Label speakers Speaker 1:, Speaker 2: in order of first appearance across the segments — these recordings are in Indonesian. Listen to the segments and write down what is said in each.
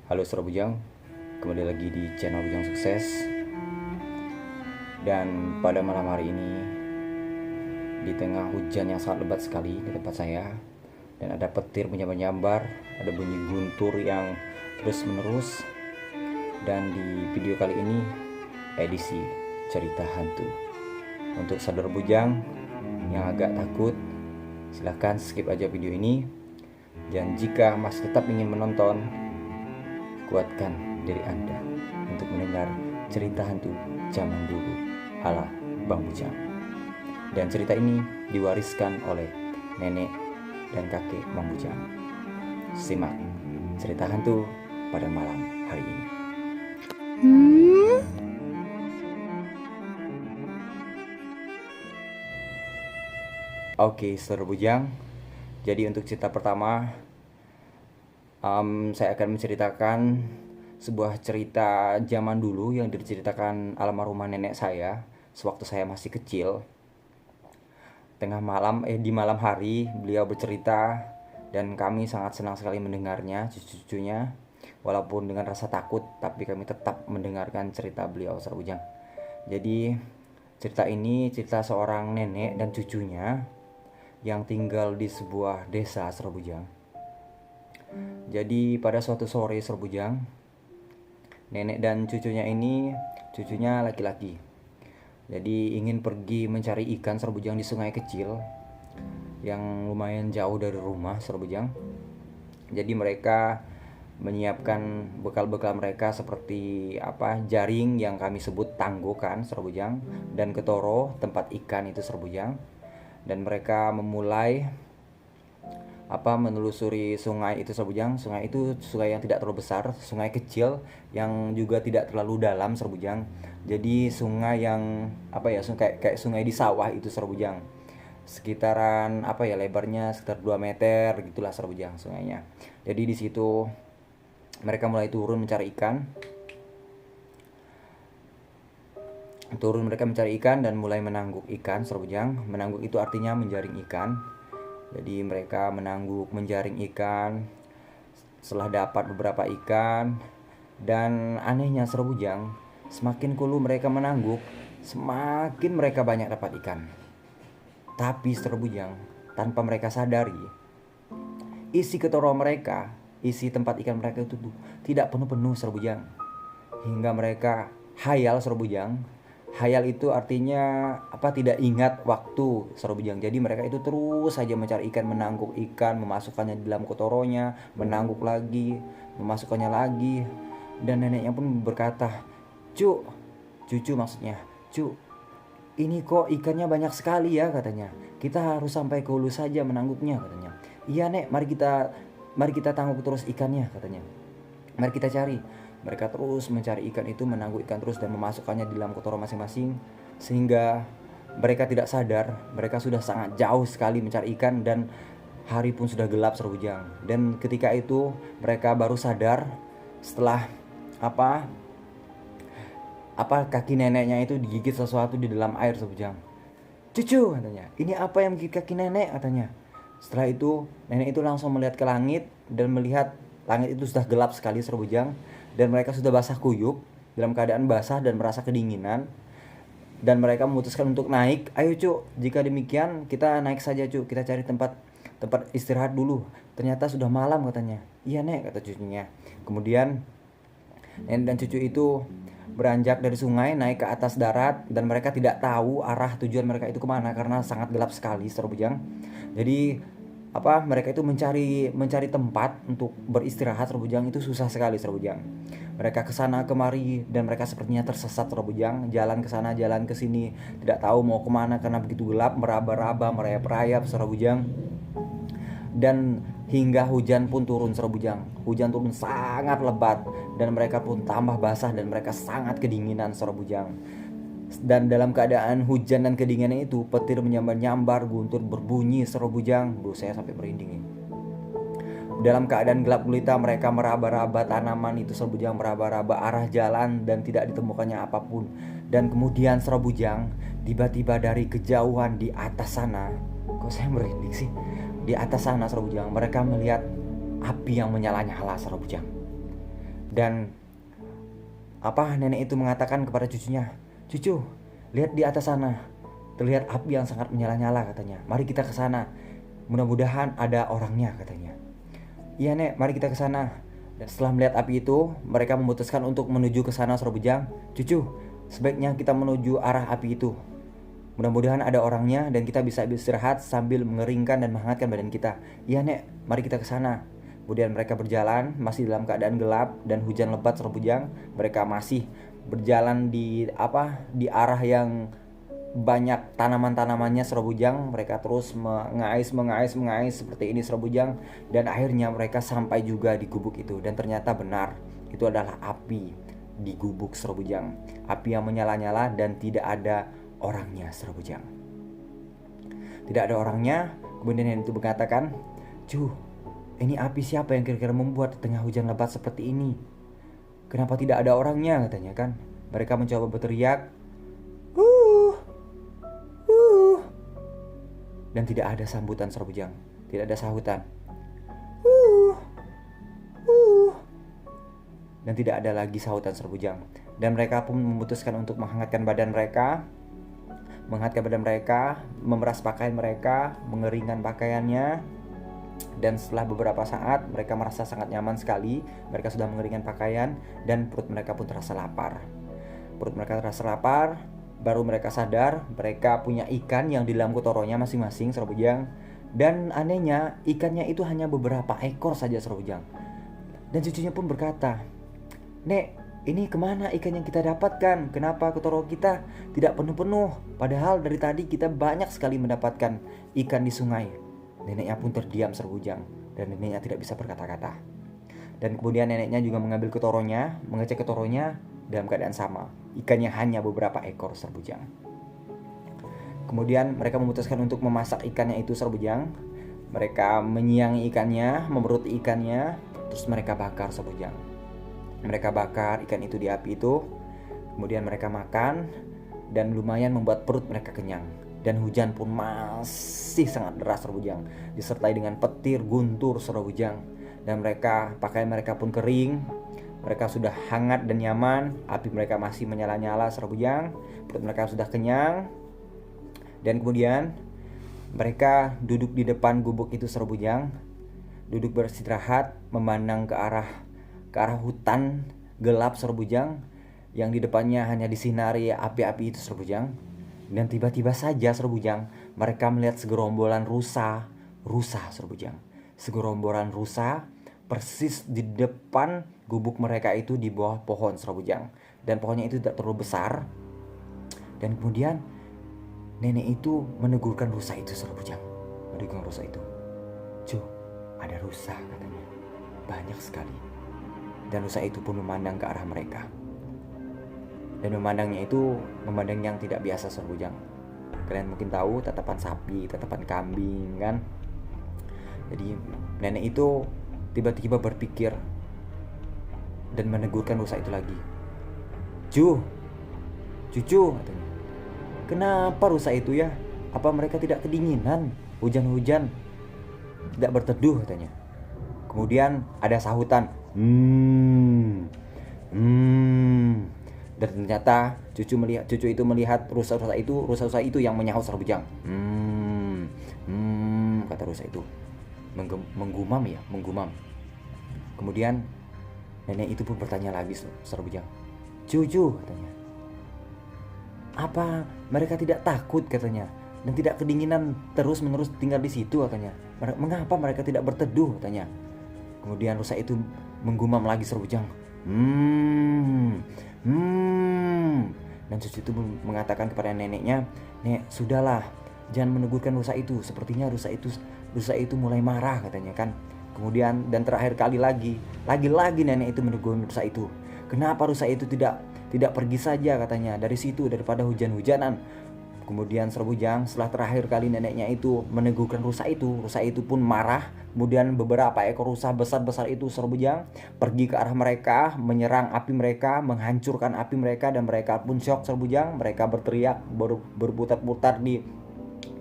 Speaker 1: Halo Saudara Bujang, kembali lagi di channel Bujang Sukses. Dan pada malam hari ini, di tengah hujan yang sangat lebat sekali di tempat saya, dan ada petir menyambar-nyambar, ada bunyi guntur yang terus menerus. Dan di video kali ini, edisi cerita hantu. Untuk Saudara Bujang yang agak takut, silahkan skip aja video ini. Dan jika masih tetap ingin menonton, kuatkan diri Anda untuk mendengar cerita hantu zaman dulu ala Bang Bujang. Dan cerita ini diwariskan oleh nenek dan kakek Bang Bujang. Simak cerita hantu pada malam hari ini. Oke, Saudara Bujang. Jadi untuk cerita pertama, saya akan menceritakan sebuah cerita zaman dulu yang diceritakan almarhumah nenek saya sewaktu saya masih kecil. Di malam hari beliau bercerita dan kami sangat senang sekali mendengarnya, cucu-cucunya. Walaupun dengan rasa takut, tapi kami tetap mendengarkan cerita beliau, Saudara Bujang. Jadi cerita ini cerita seorang nenek dan cucunya yang tinggal di sebuah desa, Saudara Bujang. Jadi pada suatu sore, Saudara Bujang, nenek dan cucunya laki-laki. Jadi ingin pergi mencari ikan, Saudara Bujang, di sungai kecil yang lumayan jauh dari rumah, Saudara Bujang. Jadi mereka menyiapkan bekal-bekal mereka seperti jaring yang kami sebut tanggo kan, Saudara Bujang, dan ketoro tempat ikan itu, Saudara Bujang. Dan mereka memulai menelusuri sungai itu, Saudara Bujang. Sungai itu sungai yang tidak terlalu besar, sungai kecil yang juga tidak terlalu dalam, Saudara Bujang. Jadi sungai yang kayak sungai di sawah itu, Saudara Bujang. Sekitaran lebarnya sekitar 2 meter gitulah, Saudara Bujang, sungainya. Jadi di situ mereka mulai turun mencari ikan. Mereka mencari ikan dan mulai menangguk ikan, Saudara Bujang. Menangguk itu artinya menjaring ikan. Jadi mereka menangguk, menjaring ikan. Setelah dapat beberapa ikan, dan anehnya, Saudara Bujang, semakin dulu mereka menangguk, semakin mereka banyak dapat ikan. Tapi, Saudara Bujang, tanpa mereka sadari, isi ketoro mereka, isi tempat ikan mereka itu tidak penuh-penuh, Saudara Bujang. Hingga mereka hayal, Saudara Bujang. Hayal itu artinya tidak ingat waktu, Saudara Bujang. Jadi mereka itu terus saja mencari ikan, menangguk ikan, memasukkannya di dalam kotoronya, menangguk lagi, memasukkannya lagi. Dan neneknya pun berkata, cucu maksudnya, ini kok ikannya banyak sekali ya, katanya. Kita harus sampai ke hulu saja menangguknya, katanya. Iya, Nek, mari kita tangguk terus ikannya, katanya. Mari kita cari. Mereka terus mencari ikan itu, menangguk ikan terus dan memasukkannya di dalam kotoro masing-masing. Sehingga mereka tidak sadar, mereka sudah sangat jauh sekali mencari ikan dan hari pun sudah gelap, Saudara Bujang. Dan ketika itu mereka baru sadar setelah kaki neneknya itu digigit sesuatu di dalam air, Saudara Bujang. Cucu, katanya, ini apa yang menggigit kaki nenek, katanya. Setelah itu nenek itu langsung melihat ke langit dan melihat langit itu sudah gelap sekali, Saudara Bujang. Dan mereka sudah basah kuyup, dalam keadaan basah dan merasa kedinginan. Dan mereka memutuskan untuk naik. Ayo, jika demikian kita naik saja, kita cari tempat istirahat dulu. Ternyata sudah malam, katanya. Iya, Nek, kata cucunya. Kemudian nenek dan cucu itu beranjak dari sungai naik ke atas darat, dan mereka tidak tahu arah tujuan mereka itu kemana karena sangat gelap sekali, Saudara Bujang. Jadi mereka itu mencari tempat untuk beristirahat, Saudara Bujang, itu susah sekali, Saudara Bujang. Mereka kesana kemari dan mereka sepertinya tersesat, Saudara Bujang. Jalan kesana jalan kesini, tidak tahu mau kemana karena begitu gelap, meraba-raba, merayap-rayap, Saudara Bujang. Dan hingga hujan pun turun, Saudara Bujang. Hujan turun sangat lebat dan mereka pun tambah basah dan mereka sangat kedinginan, Saudara Bujang. Dan dalam keadaan hujan dan kedinginan itu, petir menyambar-nyambar, guntur berbunyi, Saudara Bujang. Saya sampai merinding ini. Dalam keadaan gelap gulita mereka meraba-raba tanaman itu, Saudara Bujang, meraba-raba arah jalan dan tidak ditemukannya apapun. Dan kemudian, Saudara Bujang, tiba-tiba dari kejauhan di atas sana, kok saya merinding sih? Di atas sana, Saudara Bujang, mereka melihat api yang menyala-nyala, Saudara Bujang. Dan nenek itu mengatakan kepada cucunya, "Cucu, lihat di atas sana, terlihat api yang sangat menyala-nyala," katanya. "Mari kita ke sana. Mudah-mudahan ada orangnya," katanya. "Iya, Nek, mari kita ke sana." Dan setelah melihat api itu, mereka memutuskan untuk menuju ke sana. Suara bujang, "Cucu, sebaiknya kita menuju arah api itu. Mudah-mudahan ada orangnya dan kita bisa istirahat sambil mengeringkan dan menghangatkan badan kita." "Iya, Nek, mari kita ke sana." Kemudian mereka berjalan masih dalam keadaan gelap dan hujan lebat. Suara bujang, mereka masih berjalan di arah yang banyak tanaman-tanamannya. Suara bujang, mereka terus mengais seperti ini. Suara bujang, dan akhirnya mereka sampai juga di gubuk itu. Dan ternyata benar, itu adalah api di gubuk. Suara bujang, api yang menyala-nyala dan tidak ada orangnya. Suara bujang, tidak ada orangnya. Kemudian yang itu mengatakan, "Cuh, ini api siapa yang kira-kira membuat di tengah hujan lebat seperti ini? Kenapa tidak ada orangnya?" katanya kan. Mereka mencoba berteriak, dan tidak ada sambutan. Suara bujang, tidak ada sahutan, dan tidak ada lagi sahutan. Suara bujang, dan mereka pun memutuskan untuk menghangatkan badan mereka, memeras pakaian mereka, mengeringkan pakaiannya. Dan setelah beberapa saat mereka merasa sangat nyaman sekali. Mereka sudah mengeringkan pakaian dan perut mereka pun terasa lapar. Baru mereka sadar mereka punya ikan yang di dalam kotoronya masing-masing. Suara bujang, dan anehnya ikannya itu hanya beberapa ekor saja. Suara bujang, dan cucunya pun berkata, "Nek, ini kemana ikan yang kita dapatkan? Kenapa kotoro kita tidak penuh-penuh? Padahal dari tadi kita banyak sekali mendapatkan ikan di sungai." Neneknya pun terdiam. Suara bujang, dan neneknya tidak bisa berkata-kata. Dan kemudian neneknya juga mengambil ketoronya, mengecek ketoronya dalam keadaan sama. Ikannya hanya beberapa ekor. Suara bujang. Kemudian mereka memutuskan untuk memasak ikannya itu. Suara bujang, mereka menyiangi ikannya, memeruti ikannya, terus mereka bakar. Suara bujang, mereka bakar ikan itu di api itu. Kemudian mereka makan dan lumayan membuat perut mereka kenyang. Dan hujan pun masih sangat deras. Suara bujang, disertai dengan petir, guntur. Suara bujang, dan pakaian mereka pun kering. Mereka sudah hangat dan nyaman. Api mereka masih menyala-nyala. Suara bujang, perut mereka sudah kenyang. Dan kemudian mereka duduk di depan gubuk itu. Suara bujang, duduk beristirahat, memandang ke arah hutan gelap. Suara bujang, yang di depannya hanya disinari api-api itu. Suara bujang, dan tiba-tiba saja. Suara bujang, mereka melihat segerombolan rusa. Suara bujang, segerombolan rusa persis di depan gubuk mereka itu, di bawah pohon. Suara bujang, dan pohonnya itu tidak terlalu besar. Dan kemudian nenek itu menegurkan rusa itu. Suara bujang, menegurkan rusa itu, "Cuh, ada rusa," katanya, "banyak sekali." Dan rusa itu pun memandang ke arah mereka. Dan memandangnya itu memandang yang tidak biasa. Suara bujang, kalian mungkin tahu tatapan sapi, tatapan kambing kan. Jadi nenek itu tiba-tiba berpikir dan menegurkan rusa itu lagi. "Cucu," katanya, "kenapa rusa itu ya? Apa mereka tidak kedinginan? Hujan-hujan tidak berteduh," katanya. Kemudian ada sahutan, dan ternyata cucu itu melihat rusa-rusa itu yang menyahut. Suara bujang, kata rusa itu, menggumam. Kemudian nenek itu pun bertanya lagi. Suara bujang, "Cucu," katanya, "apa mereka tidak takut," katanya, "dan tidak kedinginan terus-menerus tinggal di situ," katanya. "Mengapa mereka tidak berteduh," katanya. Kemudian rusa itu menggumam lagi. Suara bujang, dan cucu itu mengatakan kepada neneknya, "Nek, sudahlah, jangan menegurkan rusa itu. Sepertinya rusa itu mulai marah," katanya kan. Kemudian dan terakhir kali lagi nenek itu menegur rusa itu. "Kenapa rusa itu tidak pergi saja," katanya, "dari situ daripada hujan-hujanan." Kemudian Suara bujang, setelah terakhir kali neneknya itu menegurkan rusa itu pun marah. Kemudian beberapa ekor rusa besar-besar itu Suara bujang pergi ke arah mereka, menyerang api mereka, menghancurkan api mereka, dan mereka pun syok. Suara bujang, mereka berteriak, berputar-putar di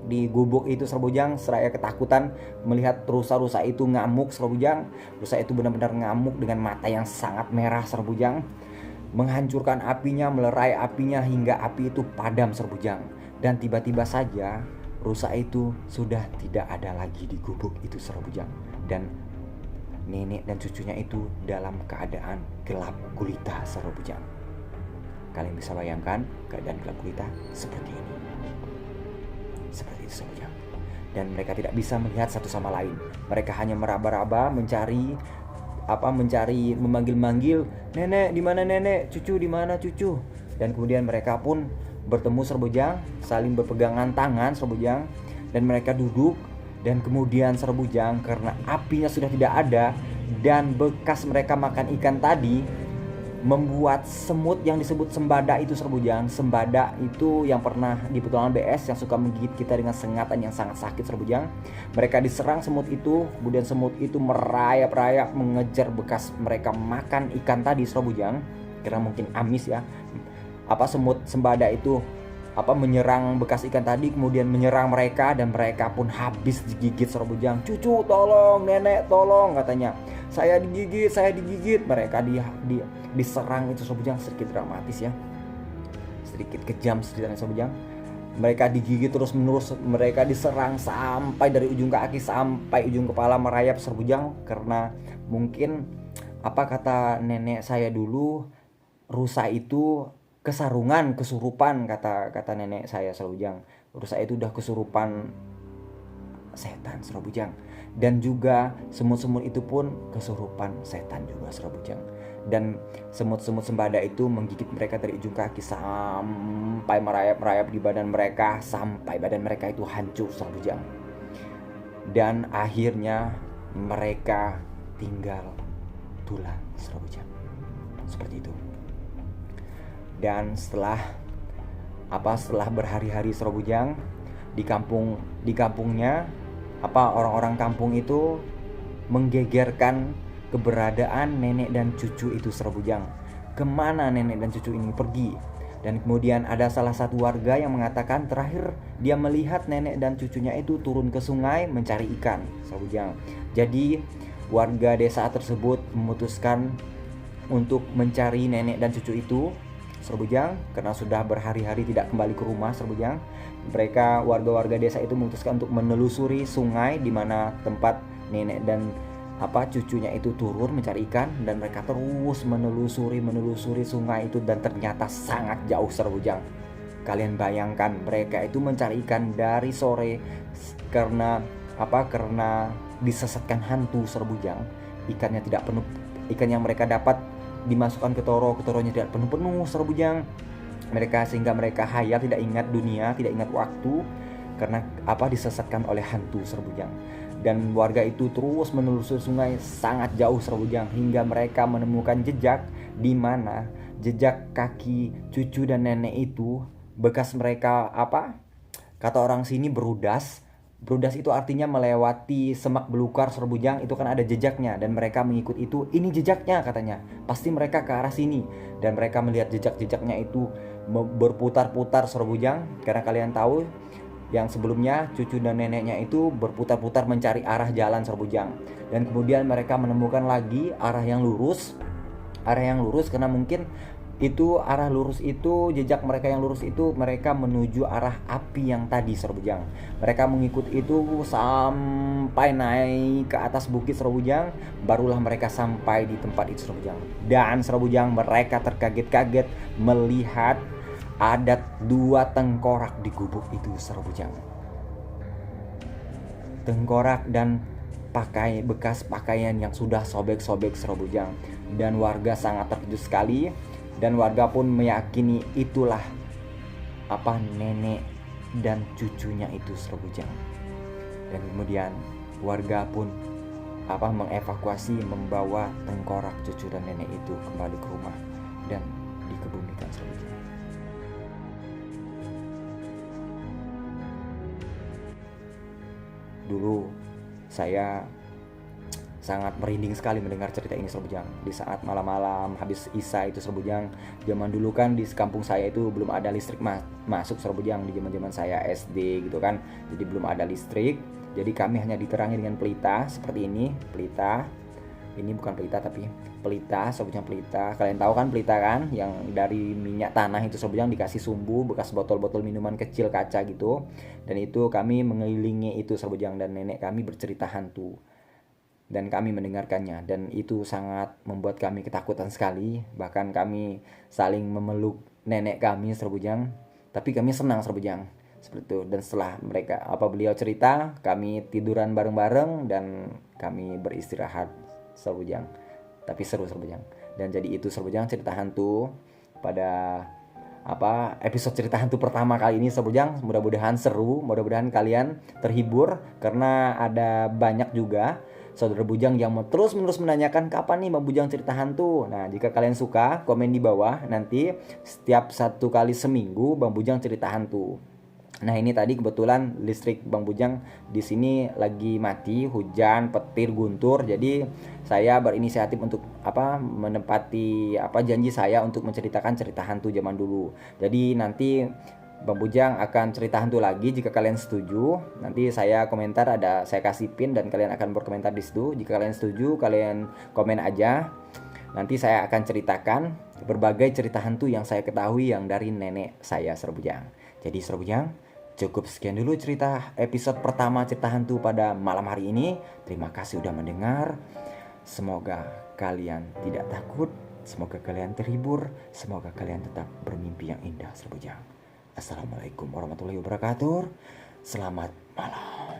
Speaker 1: di gubuk itu Serbujang. Seraya ketakutan melihat rusa-rusa itu ngamuk Serbujang. Rusa itu benar-benar ngamuk dengan mata yang sangat merah Serbujang, menghancurkan apinya, melerai apinya hingga api itu padam Serbujang. Dan tiba-tiba saja rusa itu sudah tidak ada lagi di gubuk itu Serbujang. Dan nenek dan cucunya itu dalam keadaan gelap gulita Serbujang. Kalian bisa bayangkan keadaan gelap gulita seperti ini. Seperti itu Serbujang. Dan mereka tidak bisa melihat satu sama lain. Mereka hanya meraba-raba mencari memanggil-manggil, nenek di mana nenek, cucu di mana cucu. Dan kemudian mereka pun bertemu Serbujang, saling berpegangan tangan Serbujang, dan mereka duduk. Dan kemudian Serbujang, karena apinya sudah tidak ada dan bekas mereka makan ikan tadi, membuat semut yang disebut sembada itu Serbujang. Sembada itu yang pernah di petualangan BS yang suka menggigit kita dengan sengatan yang sangat sakit Serbujang. Mereka diserang semut itu, kemudian semut itu merayap-rayap mengejar bekas mereka makan ikan tadi Serbujang. Karena mungkin amis ya. Semut sembada itu menyerang bekas ikan tadi, kemudian menyerang mereka dan mereka pun habis digigit Serbujang. Cucu tolong, nenek tolong katanya. Saya digigit. Mereka diserang itu Serbujang. Sedikit dramatis ya, sedikit kejam ceritanya Serbujang. Mereka digigit terus menerus, mereka diserang sampai dari ujung kaki sampai ujung kepala merayap Serbujang. Karena mungkin kata nenek saya dulu, rusa itu kesurupan kata nenek saya Serbujang. Rusa itu udah kesurupan setan Serbujang. Dan juga semut-semut itu pun kesurupan setan juga Serbujang. Dan semut-semut sembada itu menggigit mereka dari ujung kaki sampai merayap-rayap di badan mereka, sampai badan mereka itu hancur Serbujang. Dan akhirnya mereka tinggal tulang Serbujang. Seperti itu. Dan setelah berhari-hari Serbujang di kampungnya, orang-orang kampung itu menggegerkan keberadaan nenek dan cucu itu Serbujang. Kemana nenek dan cucu ini pergi? Dan kemudian ada salah satu warga yang mengatakan terakhir dia melihat nenek dan cucunya itu turun ke sungai mencari ikan Serbujang. Jadi warga desa tersebut memutuskan untuk mencari nenek dan cucu itu Serbujang, karena sudah berhari-hari tidak kembali ke rumah Serbujang. Warga-warga desa itu memutuskan untuk menelusuri sungai di mana tempat nenek dan cucunya itu turun mencari ikan. Dan mereka terus menelusuri sungai itu, dan ternyata sangat jauh Serbujang. Kalian bayangkan mereka itu mencari ikan dari sore karena disesatkan hantu Serbujang. Ikannya tidak penuh, ikan yang mereka dapat dimasukkan ke toronya tidak penuh Serbujang. Sehingga mereka hayal, tidak ingat dunia, tidak ingat waktu, karena disesatkan oleh hantu Serbujang. Dan warga itu terus menelusuri sungai sangat jauh Serbujang hingga mereka menemukan jejak, di mana jejak kaki cucu dan nenek itu bekas mereka kata orang sini berudas. Berudas itu artinya melewati semak belukar Serbujang, itu kan ada jejaknya, dan mereka mengikut itu. Ini jejaknya katanya, pasti mereka ke arah sini. Dan mereka melihat jejak-jejaknya itu berputar-putar Serbujang. Karena kalian tahu yang sebelumnya cucu dan neneknya itu berputar-putar mencari arah jalan Serbujang. Dan kemudian mereka menemukan lagi arah yang lurus karena mungkin itu arah lurus itu, jejak mereka yang lurus itu, mereka menuju arah api yang tadi Serbujang. Mereka mengikut itu sampai naik ke atas bukit Serbujang, barulah mereka sampai di tempat itu Serbujang. Dan Serbujang mereka terkaget-kaget melihat ada 2 tengkorak di gubuk itu Serbujang. Tengkorak dan bekas pakaian yang sudah sobek-sobek Serbujang. Dan warga sangat terkejut sekali. Dan warga pun meyakini itulah nenek dan cucunya itu Serbujang. Dan kemudian warga pun mengevakuasi, membawa tengkorak cucu dan nenek itu kembali ke rumah dan dikebumikan Serbujang. Dulu saya sangat merinding sekali mendengar cerita ini Sobat Bujang. Di saat malam-malam habis Isya itu Sobat Bujang, zaman dulu kan di kampung saya itu belum ada listrik masuk Sobat Bujang, di zaman-zaman saya SD gitu kan. Jadi belum ada listrik. Jadi kami hanya diterangi dengan pelita seperti ini, pelita. Ini bukan pelita tapi pelita, Sobat Bujang, pelita. Kalian tahu kan pelita kan, yang dari minyak tanah itu Sobat Bujang, dikasih sumbu bekas botol-botol minuman kecil kaca gitu. Dan itu kami mengelilingi itu Sobat Bujang, dan nenek kami bercerita hantu. Dan kami mendengarkannya, dan itu sangat membuat kami ketakutan sekali. Bahkan kami saling memeluk nenek kami Sobat Bujang, tapi kami senang Sobat Bujang seperti itu. Dan setelah beliau cerita, kami tiduran bareng-bareng dan kami beristirahat Sobat Bujang. Tapi seru Sobat Bujang. Dan jadi itu Sobat Bujang cerita hantu pada episode cerita hantu pertama kali ini Sobat Bujang. Mudah-mudahan seru, mudah-mudahan kalian terhibur, karena ada banyak juga saudara Bujang yang mau terus-menerus menanyakan kapan nih Bang Bujang cerita hantu. Nah, jika kalian suka, komen di bawah. Nanti setiap 1 kali seminggu Bang Bujang cerita hantu. Nah, ini tadi kebetulan listrik Bang Bujang di sini lagi mati, hujan, petir, guntur. Jadi saya berinisiatif untuk menepati janji saya untuk menceritakan cerita hantu zaman dulu. Jadi nanti Bang Bujang akan cerita hantu lagi jika kalian setuju. Nanti saya komentar, saya kasih pin dan kalian akan berkomentar di situ. Jika kalian setuju, kalian komen aja. Nanti saya akan ceritakan berbagai cerita hantu yang saya ketahui yang dari nenek saya Sobat Bujang. Jadi Sobat Bujang, cukup sekian dulu cerita episode pertama cerita hantu pada malam hari ini. Terima kasih udah mendengar. Semoga kalian tidak takut, semoga kalian terhibur, semoga kalian tetap bermimpi yang indah Sobat Bujang. Assalamualaikum warahmatullahi wabarakatuh. Selamat malam.